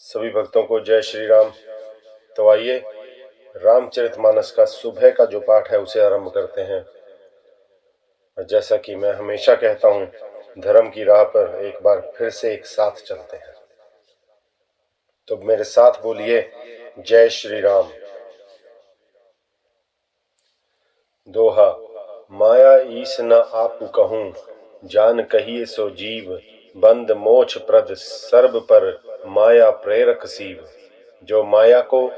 सभी भक्तों को जय श्री राम। तो आइए रामचरितमानस का सुबह का जो पाठ है उसे आरंभ करते हैं। और जैसा कि मैं हमेशा कहता हूं, धर्म की राह पर एक बार फिर से एक साथ चलते हैं। तो मेरे साथ बोलिए जय श्री राम। दोहा। माया ईस न आपु कहूं, जान कहिए सो जीव, बंद मोक्ष प्रद सर्ब पर माया प्रेरक सीव। जो माया को,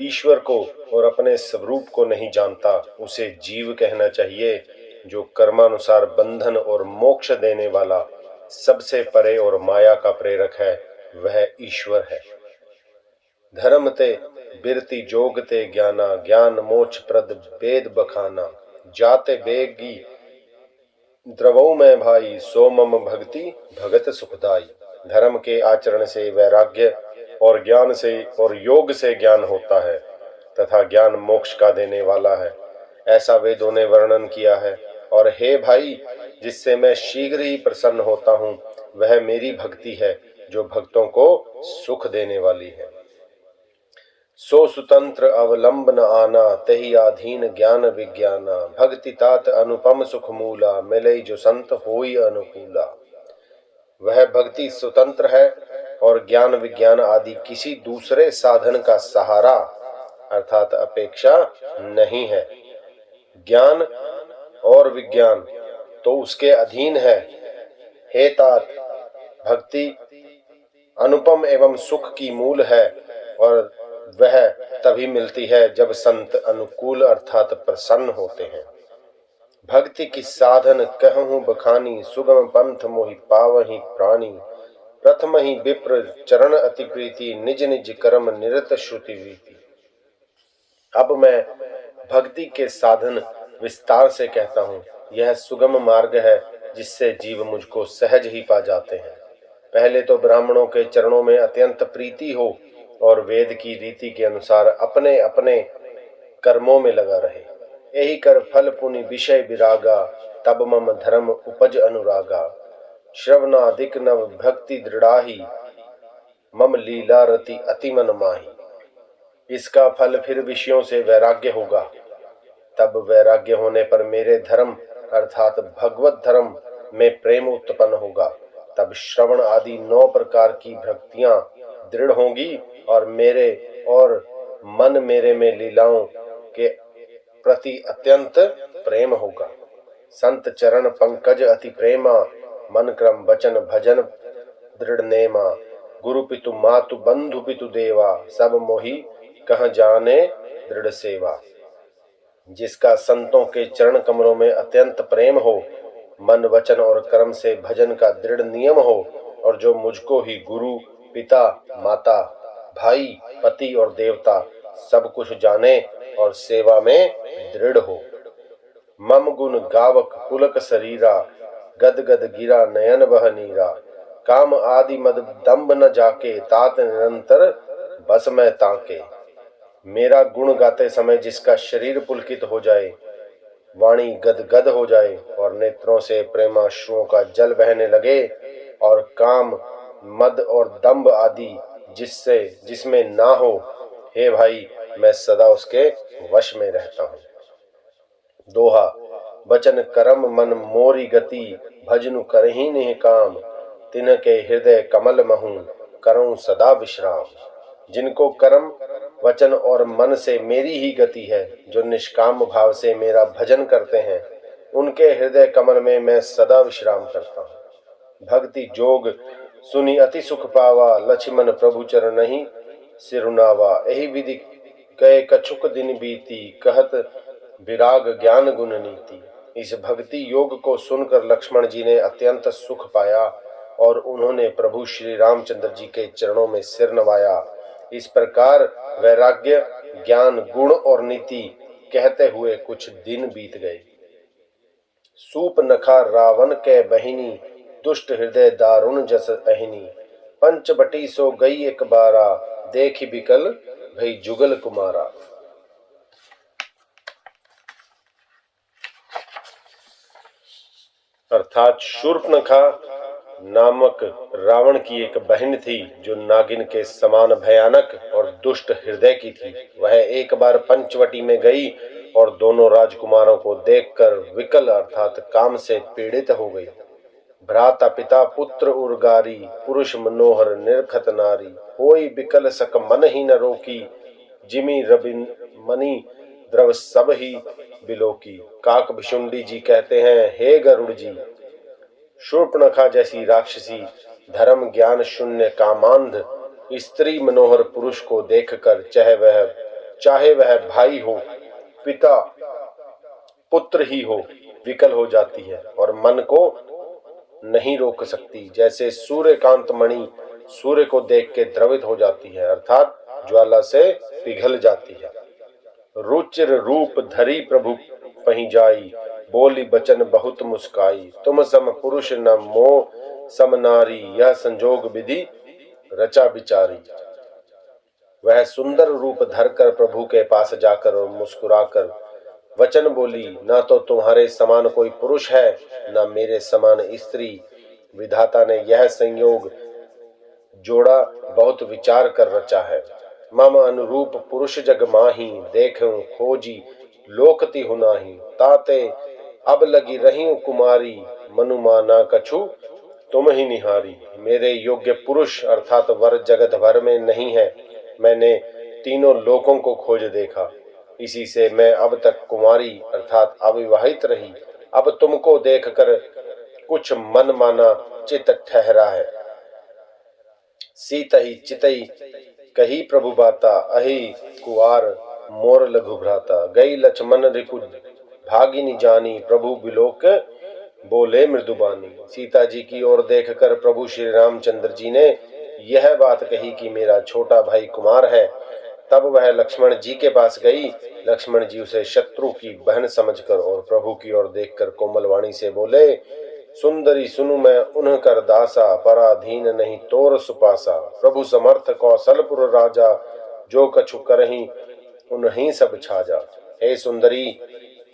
ईश्वर को और अपने स्वरूप को नहीं जानता उसे जीव कहना चाहिए। जो कर्मानुसार बंधन और मोक्ष देने वाला, सबसे परे और माया का प्रेरक है, वह ईश्वर है। धर्म ते बिरति जोगते ज्ञाना, ज्ञान मोक्ष प्रद वेद बखाना। जाते बेगी द्रवौ में भाई, सो मम भक्ति भगत सुखदाई। धर्म के आचरण से वैराग्य और ज्ञान से और योग से ज्ञान होता है तथा ज्ञान मोक्ष का देने वाला है, ऐसा वेदों ने वर्णन किया है। और हे भाई, जिससे मैं शीघ्र ही प्रसन्न होता हूँ, वह मेरी भक्ति है जो भक्तों को सुख देने वाली है। सो स्वतंत्र अवलंब न आना, तही आधीन ज्ञान विज्ञाना। भक्ति तात अनुपम सुख मूला, मिले जो संत होई अनुकूला। वह भक्ति स्वतंत्र है और ज्ञान विज्ञान आदि किसी दूसरे साधन का सहारा अर्थात अपेक्षा नहीं है। ज्ञान और विज्ञान तो उसके अधीन है। हे तात, भक्ति अनुपम एवं सुख की मूल है और वह तभी मिलती है जब संत अनुकूल अर्थात प्रसन्न होते हैं। भक्ति की साधन कहूं बखानी, सुगम पंथ मोहि पावहि प्राणी। प्रथम ही विप्र चरण अति प्रीति, निज निज कर्म निरत श्रुति रीति। अब मैं भक्ति के साधन विस्तार से कहता हूँ। यह सुगम मार्ग है जिससे जीव मुझको सहज ही पा जाते हैं। पहले तो ब्राह्मणों के चरणों में अत्यंत प्रीति हो और वेद की रीति के अनुसार अपने अपने कर्मों में लगा रहे। यही कर फल पुनि विषय विरागा, तब मम धर्म उपज अनुरागा। श्रवणादिक नव भक्ति दृढ़ाही, मम लीला रति अति मन माही। इसका फल फिर विषयों से वैराग्य होगा। तब वैराग्य होने पर मेरे धर्म अर्थात भगवत धर्म में प्रेम उत्पन्न होगा। तब श्रवण आदि 9 प्रकार की भक्तियां दृढ़ होंगी और मन मेरे में लीलाओं के प्रति अत्यंत प्रेम होगा। संत चरण पंकज अति प्रेमा, मन क्रम वचन भजन दृढ़ नेमा। गुरु पितु मातु बंधु पितु देवा, सब मोहि कह जाने दृढ़ सेवा। जिसका संतों के चरण कमलों में अत्यंत प्रेम हो, मन वचन और कर्म से भजन का दृढ़ नियम हो, और जो मुझको ही गुरु पिता माता भाई पति और देवता सब कुछ जाने और सेवा में दृढ़ हो। मम गुण गावक पुलक शरीरा, गद गद गिरा नयन बह नीरा। काम आदि मद दम्भ न जाके, तात निरंतर बस में ताके। मेरा गुण गाते समय जिसका शरीर पुलकित हो जाए, वाणी गदगद हो जाए और नेत्रों से प्रेमाश्रुओं का जल बहने लगे, और काम मद और दंभ आदि जिसमें ना हो, हे भाई, मैं सदा उसके वश में रहता हूँ। दोहा। बचन करम मन मोरी गति, भजनु करही नहीं काम। तिनके हृदय कमल महू, करऊं सदा विश्राम। जिनको कर्म वचन और मन से मेरी ही गति है, जो निष्काम भाव से मेरा भजन करते हैं, उनके हृदय कमल में मैं सदा विश्राम करता हूँ। भक्ति जोग सुनी अति सुख पावा, लक्ष्मण प्रभु चरण नहीं सिरुनावा। यही विधि कहे कछुक दिन बीती, कहत विराग ज्ञान गुण नीति। इस भक्ति योग को सुनकर लक्ष्मण जी ने अत्यंत सुख पाया और उन्होंने प्रभु श्री रामचंद्र जी के चरणों में सिर नवाया। इस प्रकार वैराग्य ज्ञान गुण और नीति कहते हुए कुछ दिन बीत गए। सूप नखा रावण के बहिनी, दुष्ट हृदय दारुण जस अहिनी। पंचबटी सो गई एक बारा, देखी बिकल भई जुगल कुमारा। अर्थात शूर्पनखा नामक रावण की एक बहन थी जो नागिन के समान भयानक और दुष्ट हृदय की थी। वह एक बार पंचवटी में गई और दोनों राजकुमारों को देखकर विकल अर्थात काम से पीड़ित हो गई। भ्राता पिता पुत्र उर्गारी, पुरुष मनोहर निरखत नारी, होई बिकल सक मन ही न रोकी, जिमी रबिन मणि द्रव सब ही बिलोकी। काक भिशुंडी जी कहते हैं, हे गरुड़ जी, शूर्पणखा जैसी राक्षसी धर्म ज्ञान शून्य कामांध स्त्री मनोहर पुरुष को देखकर चाहे वह भाई हो, पिता, पुत्र ही हो, विकल हो जाती है और मन को नहीं रोक सकती। जैसे सूर्यकांत मणि सूर्य को देख के द्रवित हो जाती है अर्थात ज्वाला से पिघल जाती है। रुचिर रूप धरी प्रभु पही जाई, बोली बचन बहुत मुस्काई, तुम सम पुरुष न मोह सम नारी, यह संजोग विधि रचा बिचारी। वह सुंदर रूप धरकर प्रभु के पास जाकर और मुस्कुराकर वचन बोली, ना तो तुम्हारे समान कोई पुरुष है, ना मेरे समान स्त्री। विधाता ने यह संयोग जोड़ा बहुत विचार कर रचा है। मम अनुरूप पुरुष जग माही, देखूं खोजी लोकति हुनाही, ताते अब लगी रही कुमारी, मनु माना कछु तुम ही निहारी। मेरे योग्य पुरुष अर्थात वर जगत भर में नहीं है। मैंने तीनों लोकों को खोज देखा, इसी से मैं अब तक कुमारी अर्थात अविवाहित रही। अब तुमको देखकर कुछ मन माना चित ठहरा है। सीतही चितई कही प्रभु बाता, अहि कुआर मोर लघु भ्राता, गई लक्ष्मण रिपु भागिनी जानी, प्रभु बिलोक बोले मृदुबानी। सीता जी की ओर देखकर प्रभु श्री रामचंद्र जी ने यह बात कही कि मेरा छोटा भाई कुमार है। तब वह लक्ष्मण जी के पास गई। लक्ष्मण जी उसे शत्रु की बहन समझकर और प्रभु की ओर देखकर कोमल वाणी से बोले, सुंदरी सुनु मैं उन्ह कर दासा, पराधीन नहीं तोर सुपासा। प्रभु समर्थ कौशलपुर राजा, जो कछु करही उन्हीं सब छाजा। हे सुंदरी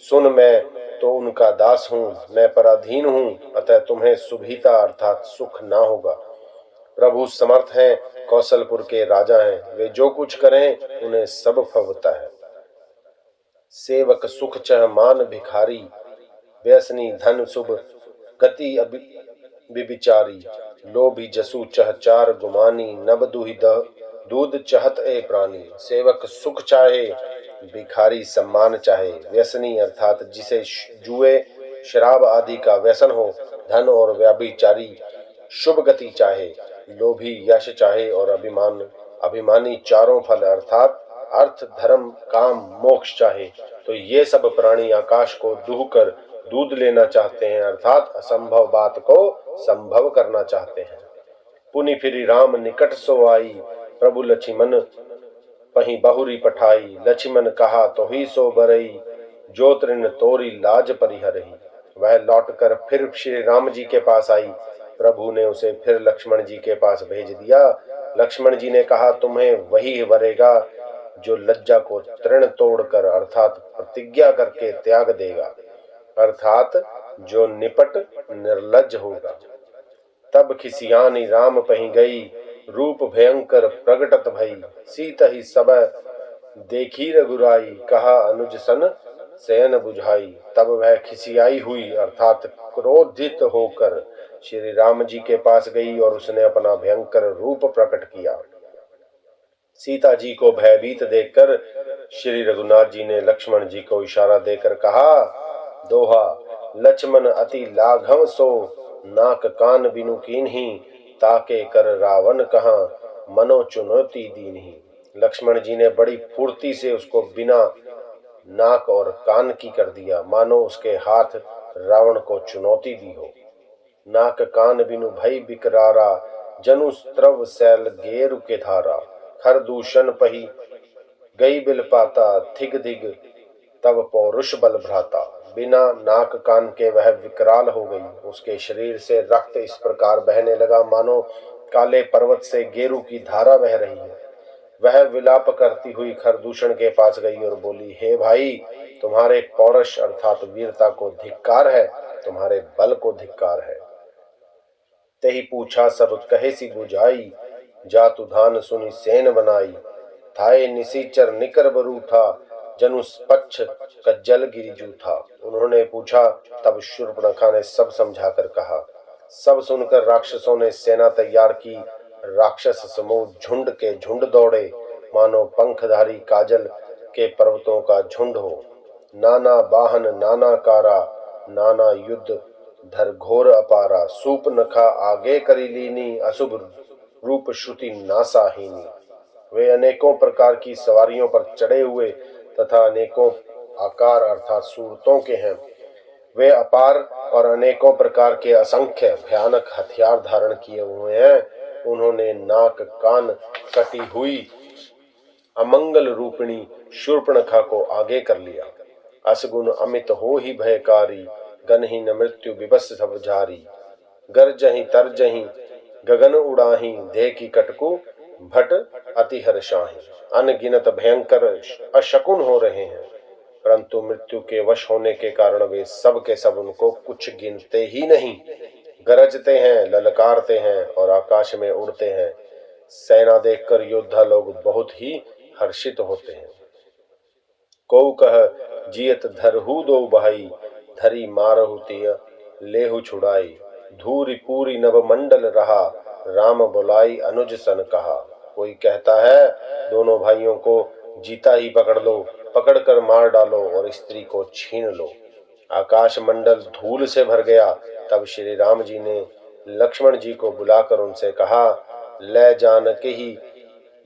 सुन, मैं तो उनका दास हूँ, मैं पराधीन हूँ, अतः तुम्हें सुभिता अर्थात सुख ना होगा। प्रभु समर्थ हैं, कौशलपुर के राजा हैं, वे जो कुछ करें उन्हें सब फलता है। सेवक सुख चह मान भिखारी, व्यसनी धन शुभ गति विचारी, लोभी जसु चह चार गुमानी, नब दुहि दूध चहत ए प्राणी। सेवक सुख चाहे, भिखारी सम्मान चाहे, व्यसनी अर्थात जिसे जुए शराब आदि का व्यसन हो, धन और व्यभिचारी शुभ गति चाहे, लोभी यश चाहे और अभिमानी चारों फल अर्थात अर्थ धर्म काम मोक्ष चाहे, तो ये सब प्राणी आकाश को दूहकर दूध लेना चाहते हैं अर्थात असंभव बात को संभव करना चाहते हैं। पुनि फिर राम निकट सो आई, प्रभु लक्ष्मण पही बहुरी पठाई, लक्ष्मण कहा तो ही सो बरई, जो तृण तोरी लाज परिहरही। वह लौटकर फिर श्री राम जी के पास आई। प्रभु ने उसे फिर लक्ष्मण जी के पास भेज दिया। लक्ष्मण जी ने कहा, तुम्हें वही वरेगा जो लज्जा को तृण तोड़कर अर्थात प्रतिज्ञा करके त्याग देगा, अर्थात जो निपट निर्लज होगा। तब खिसियानी राम पही गई, रूप भयंकर प्रगटत भई, सीत ही सब देखी रघुराई, कहा अनुज सन शयन बुझाई। तब वह खिसियाई हुई अर्थात क्रोधित होकर श्री राम जी के पास गई और उसने अपना भयंकर रूप प्रकट किया। सीता जी को भयभीत देखकर श्री रघुनाथ जी ने लक्ष्मण जी को इशारा देकर कहा, दोहा लक्ष्मण अति लाघव सो, नाक कान बिनु कीन्ही, ताके कर रावण कहाँ मनो चुनौती दीन्ही। लक्ष्मण जी ने बड़ी फुर्ती से उसको बिना नाक और कान की कर दिया, मानो उसके हाथ रावण को चुनौती दी हो। नाक कान बिनु भई बिकरारा, जनु स्त्रव सैल गेरु के धारा, खर दूषण पही गई बिल पाता, थिग धिग तब पौरुष बल भ्राता। बिना नाक कान के वह विकराल हो गई। उसके शरीर से रक्त इस प्रकार बहने लगा मानो काले पर्वत से गेरू की धारा बह रही है। वह विलाप करती हुई खरदूषण के पास गई और बोली, हे भाई, तुम्हारे पौरुष अर्थात वीरता को धिक्कार है, तुम्हारे बल को धिक्कार है। तेहि पूछा सब कहे सी बुझाई, जातु धान सुनि सेन बनाई। थाए निसीचर निकर बरूठा, जनु पक्ष कज्जल गिरि जूठा। उन्होंने पूछा, तब शूर्पणखा ने सब समझाकर कहा। सब सुनकर राक्षसों ने सेना तैयार की। राक्षस समूह झुंड के झुंड दौड़े, मानो पंखधारी काजल के पर्वतों का झुंड हो। नाना वाहन नाना कारा, नाना युद्ध धर घोर अपारा। सूपनखा आगे करी लीनी, अशुभ रूप श्रुति नासाहीनी। वे अनेकों प्रकार की सवारियों पर चढ़े हुए तथा अनेकों आकार अर्थात सूरतों के हैं। वे अपार और अनेकों प्रकार के असंख्य भयानक हथियार धारण किए हुए हैं। उन्होंने नाक कान कटी हुई अमंगल रूपिणी शूर्पणखा को आगे कर लिया। असगुन अमित हो ही भयकारी, गनहीन मृत्यु विवश सब जारी। गर्जहि तरजहि गगन उड़ाही, देखी कटकु भट अति हर्षाही। अनगिनत भयंकर अशकुन हो रहे हैं, परंतु मृत्यु के वश होने के कारण वे सब के सब उनको कुछ गिनते ही नहीं। गरजते हैं, ललकारते हैं और आकाश में उड़ते हैं। सेना देखकर योद्धा लोग बहुत ही हर्षित होते हैं। को कह जियत धरहु दो भाई, धरी मारहु तिय लेहु छुड़ाई। धूरी पूरी नभ मंडल रहा, राम बुलाई अनुज सन कहा। कोई कहता है दोनों भाइयों को जीता ही पकड़ लो, पकड़कर मार डालो और स्त्री को छीन लो। आकाश मंडल धूल से भर गया। तब श्री राम जी ने लक्ष्मण जी को बुलाकर उनसे कहा, ले जानके ही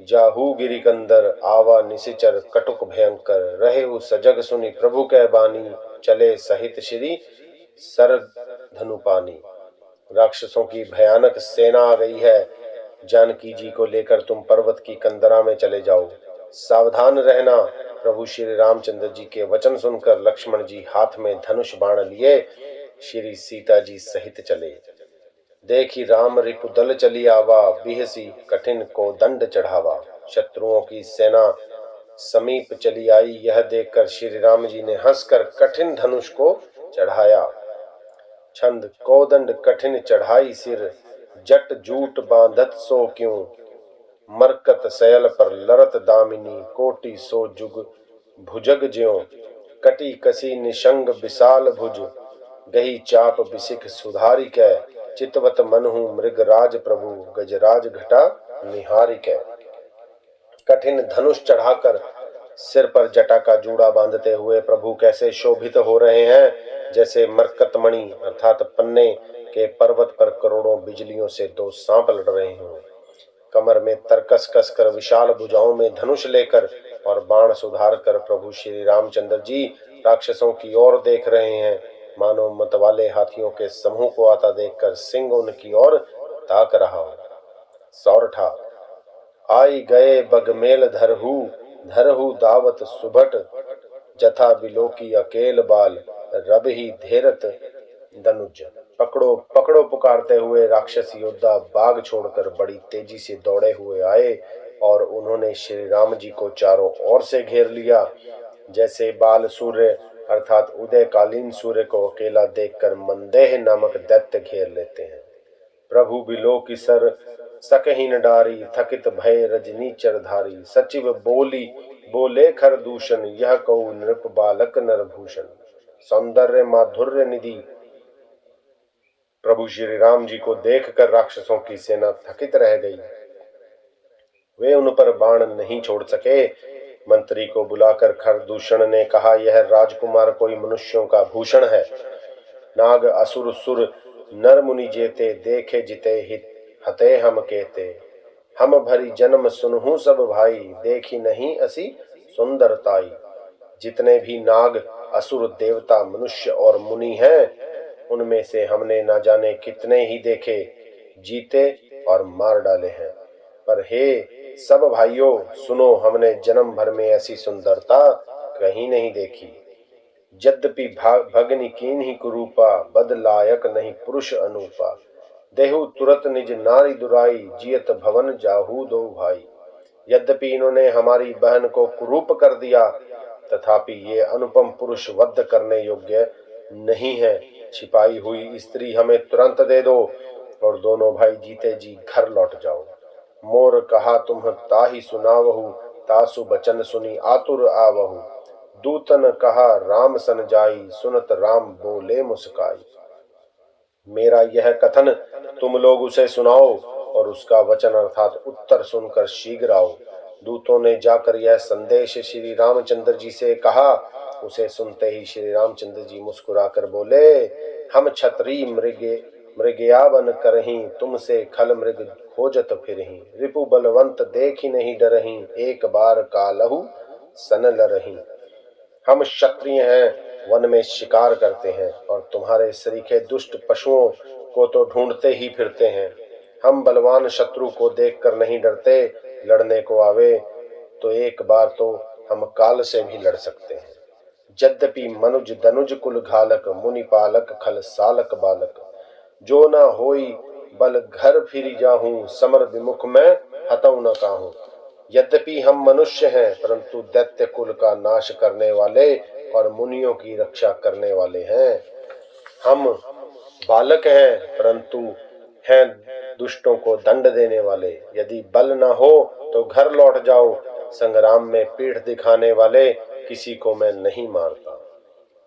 जाहू गिरिकंदर, आवा निशिचर कटुक भयंकर। रहे उ सजग सुनी प्रभु कै बानी, चले सहित श्री सर धनुपानी। राक्षसों की भयानक सेना आ गई है। जानकी जी को लेकर तुम पर्वत की कंदरा में चले जाओ, सावधान रहना। प्रभु श्री रामचंद्र जी के वचन सुनकर लक्ष्मण जी हाथ में धनुष बाण लिए श्री सीता जी सहित चले। देखी राम रिपु दल चली आवा, बिहसी कठिन को दंड चढ़ावा। शत्रुओं की सेना समीप चली आई। यह देखकर श्री राम जी ने हंसकर कठिन धनुष को चढ़ाया। छंद कोदंड कठिन चढ़ाई सिर, जट जूट बांधत सो क्यों। मरकत सयल पर लरत दामिनी, कोटि सो जुग भुजग ज्यों। कटी कसी निशंग विशाल भुज, गही चाप बिसिख सुधारी कै। चितवत मनहु मृग राज प्रभु, गजराज घटा निहारी कै। कठिन धनुष चढ़ाकर सिर पर जटा का जूड़ा बांधते हुए प्रभु कैसे शोभित हो रहे हैं, जैसे मरकतमणि अर्थात पन्ने के पर्वत पर करोड़ों बिजलियों से दो सांप लड़ रहे हों। कमर में तरकस कसकर विशाल भुजाओं में धनुष लेकर और बाण सुधार कर प्रभु श्री रामचंद्र जी राक्षसों की ओर देख रहे हैं। मानो मतवाले हाथियों के समूह को आता देखकर सिंह उनकी ओर ताक रहा हो। सौरठा आई गए बगमेल धरहु, धरहु दावत सुभट। जथा बिलोकी अकेल बाल, रबहि धेरत धनुज। पकड़ो पकड़ो पुकारते हुए राक्षस योद्धा बाग छोड़कर बड़ी तेजी से दौड़े हुए आए और उन्होंने श्री राम जी को चारों ओर से घेर लिया। जैसे बाल सूर्य अर्थात उदयकालीन सूर्य को अकेला देखकर मंदेह नामक दैत्य घेर लेते हैं। प्रभु बिलोकी सर सकहि न डारी, थकित भय रजनी चरधारी। सचिव बोली बोले खरदूषण, यह कहु नृप बालक नरभूषण। सौंदर्य माधुर्य निधि प्रभु श्री राम जी को देखकर राक्षसों की सेना थकित रह गई। वे उन पर बाण नहीं छोड़ सके। मंत्री को बुलाकर खरदूषण ने कहा, यह राजकुमार कोई मनुष्यों का भूषण है। नाग असुर सुर नर मुनि जेते, देखे जिते हित हते हम केते। हम भरी जन्म सुनहु सब भाई, देखी नहीं असी सुंदरताई। जितने भी नाग असुर देवता मनुष्य और मुनि हैं, उनमें से हमने न जाने कितने ही देखे, जीते और मार डाले हैं। पर हे सब भाइयों सुनो, हमने जन्म भर में ऐसी सुंदरता कहीं नहीं देखी। यद्यपि भगनि कीन्ही कुरूपा, बद लायक नहीं पुरुष अनूपा। देहु तुरत निज नारी दुराई, जियत भवन जाहू दो भाई। यद्यपि इन्होंने हमारी बहन को कुरूप कर दिया, तथापि ये अनुपम पुरुष वध करने योग्य नहीं है। छिपाई हुई स्त्री हमें तुरंत दे दो। और दोनों भाई जीते जी घर लौट जाओ। मोर कहा तुम ताहि सुनावहु, तासु बचन सुनी आतुर आवहु। दूतन कहा राम सन जाई, सुनत राम बोले मुस्काई। मेरा यह कथन तुम लोग उसे सुनाओ और उसका वचन अर्थात उत्तर सुनकर शीघ्र आओ। दूतों ने जाकर यह संदेश श्री रामचंद्र जी से कहा। उसे सुनते ही श्री रामचंद्र जी मुस्कुराकर बोले, हम क्षत्रिय मृगयावन करहीं, तुमसे खल मृग खोजत फिरहीं। रिपु बलवंत देखी नहीं डरहीं, एक बार कालहु सन लरहीं। हम क्षत्रिय हैं, वन में शिकार करते हैं और तुम्हारे सरीखे दुष्ट पशुओं को तो ढूंढते ही फिरते हैं। हम बलवान शत्रु को देखकर नहीं डरते, लड़ने को आवे तो एक बार तो हम काल से भी लड़ सकते हैं। यद्यपि मनुज दनुज कुल घालक, मुनि पालक खल सालक बालक। जो न होई बल घर फिरी जाहूं, समर विमुख में हतऊ न काहूं। यद्यपि हम मनुष्य हैं, परंतु दैत्य कुल का नाश करने वाले और मुनियों की रक्षा करने वाले हैं। हम बालक हैं, परंतु हैं दुष्टों को दंड देने वाले। यदि बल न हो तो घर लौट जाओ, संग्राम में पीठ दिखाने वाले किसी को मैं नहीं मारता।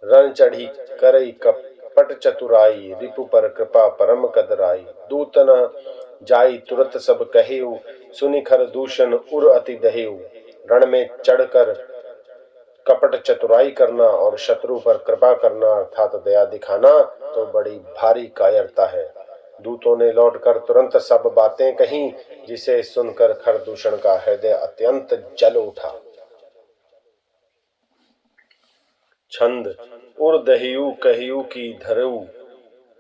रण चढ़ी करई कपट चतुराई, रिपु पर कृपा परम कदराई। दूत न जाई तुरत सब कहेऊ, सुनि खर दूषण उर अति दहेऊ। रण में चढ़कर कपट चतुराई करना और शत्रु पर कृपा करना अर्थात दया दिखाना तो बड़ी भारी कायरता है। दूतों ने लौटकर तुरंत सब बातें कहीं, जिसे सुनकर खरदूषण का हृदय अत्यंत जल उठा। छंद उर दहियु कहियु की धरऊ,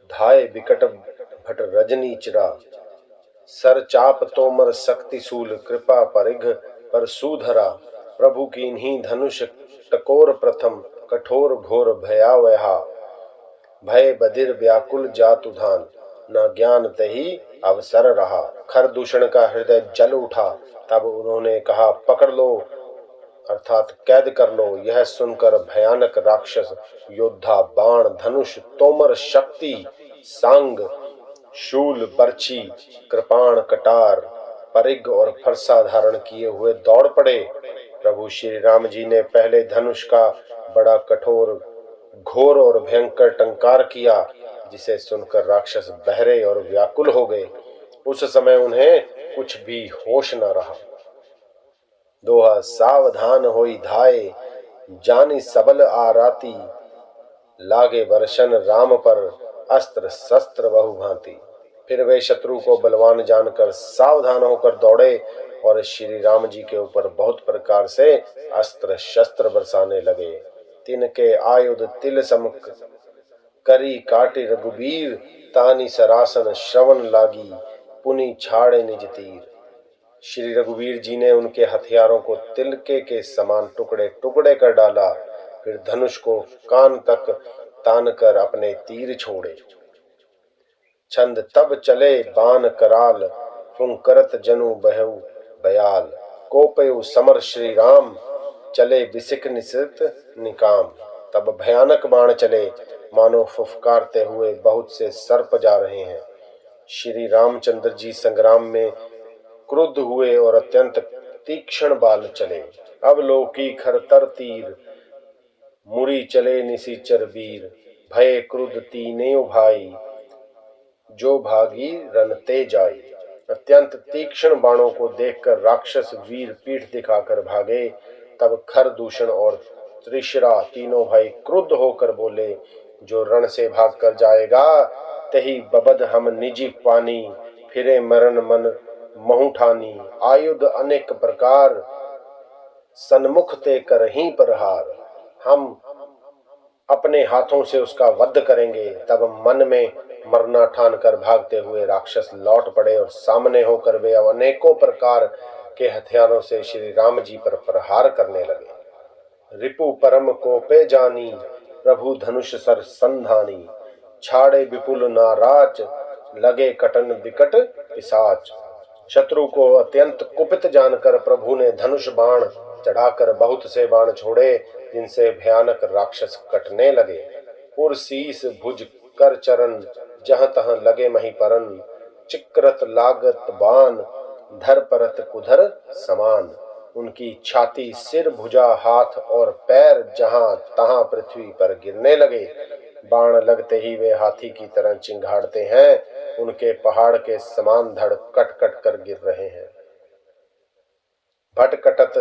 धाय बिकट भट रजनी चिरा। सर चाप तोमर शक्ति शूल, कृपा परिघ पर सुधरा। प्रभु कीन्ही धनुष टकोर प्रथम, कठोर घोर भयावहा। भय बधिर व्याकुल जातु धान, न ज्ञान तही अवसर रहा। खरदूषण का हृदय जल उठा। तब उन्होंने कहा, पकड़ लो अर्थात कैद कर लो। यह सुनकर भयानक राक्षस योद्धा बाण धनुष तोमर शक्ति सांग शूल बर्छी कृपाण कटार परिग और फरसा धारण किए हुए दौड़ पड़े। प्रभु श्री राम जी ने पहले धनुष का बड़ा कठोर घोर और भयंकर टंकार किया, जिसे सुनकर राक्षस बहरे और व्याकुल हो गए। उस समय उन्हें कुछ भी होश न रहा। दोहा सावधान होई धाय, जानी सबल आराती। लागे वर्षन राम पर, अस्त्र शस्त्र बहु भांति। फिर वे शत्रु को बलवान जानकर सावधान होकर दौड़े और श्री राम जी के ऊपर बहुत प्रकार से अस्त्र शस्त्र बरसाने लगे। तिनके आयुध तिल सम करी काटि रघुबीर, तानी सरासन श्रवण लागी, पुनि छाड़े निज तीर। श्री रघुवीर जी ने उनके हथियारों को तिलके के समान टुकड़े टुकड़े कर डाला। फिर धनुष को कान तक तान कर अपने तीर छोड़े। छंद तब चले बान कराल, फुंकरत जनु बहु बयाल। कोपयु समर श्री राम, चले बिसिक निसित निकाम। तब भयानक बाण चले, मानो फुफकारते हुए बहुत से सर्प जा रहे हैं। श्री रामचंद्र जी संग्राम में क्रुद्ध हुए और अत्यंत तीक्ष्ण बाल चले। अब लोकी खरतर तीर, मुरी चले निशिचर वीर। भय क्रुद्ध तीनेउ भाई, जो भागी रनते जाई। अत्यंत तीक्ष्ण बाणों को देखकर राक्षस वीर पीठ दिखाकर भागे। तब खरदूषण और त्रिशिरा तीनों भाई क्रुद्ध होकर बोले, जो रण से भागकर जाएगा तही बबद हम निजी पानी। फिरे मरण मन महु ठानी, आयुध अनेक प्रकार, सन्मुख ते करहीं प्रहार। हम अपने हाथों से उसका वध करेंगे। तब मन में मरना ठान कर भागते हुए राक्षस लौट पड़े और सामने होकर वे अनेकों प्रकार के हथियारों से श्री राम जी पर प्रहार करने लगे। रिपु परम कोपे जानी, प्रभु धनुष सर संधानी। छाड़े विपुल नाराज, लगे कटन विकट पिशाच। शत्रु को अत्यंत कुपित जानकर प्रभु ने धनुष बाण चढ़ाकर बहुत से बाण छोड़े, जिनसे भयानक राक्षस कटने लगे। उर शीस भुज कर चरण, जहां तहां लगे मही परन। चिक्रत लागत बान, धर परत कुधर समान। उनकी छाती, सिर, भुजा, हाथ और पैर जहां तहां पृथ्वी पर गिरने लगे। बाण लगते ही वे हाथी की तरह चिंघाड़ते हैं। उनके पहाड़ के समान धड़ कट कट कर गिर रहे हैं। भटकटत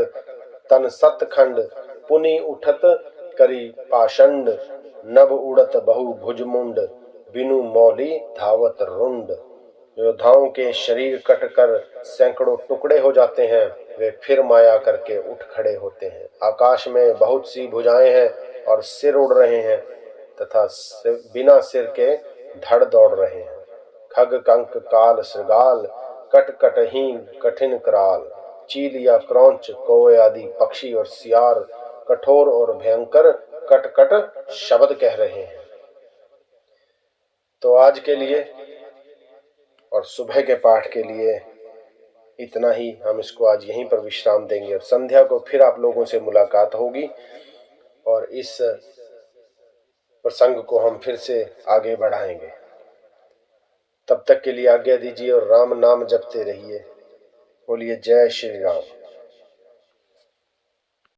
तन सतखंड, पुनि उठत करी पाषंड। नभ उड़त बहु भुजमुंड, बिनु मौली धावत रुंड। योद्धाओं के शरीर कटकर सैकड़ों टुकड़े हो जाते हैं। वे फिर माया करके उठ खड़े होते हैं। आकाश में बहुत सी भुजाएं हैं और सिर उड़ रहे हैं तथा बिना सिर के धड़ दौड़ रहे हैं। खग कंक काल श्रृगाल, कट कट ही कठिन कराल। चील या क्रौंच, कौवे आदि पक्षी और सियार कठोर और भयंकर कट कट शब्द कह रहे हैं। तो आज के लिए और सुबह के पाठ के लिए इतना ही। हम इसको आज यहीं पर विश्राम देंगे और संध्या को फिर आप लोगों से मुलाकात होगी और इस प्रसंग को हम फिर से आगे बढ़ाएंगे। तब तक के लिए आज्ञा दीजिए और राम नाम जपते रहिए। बोलिए जय श्री राम।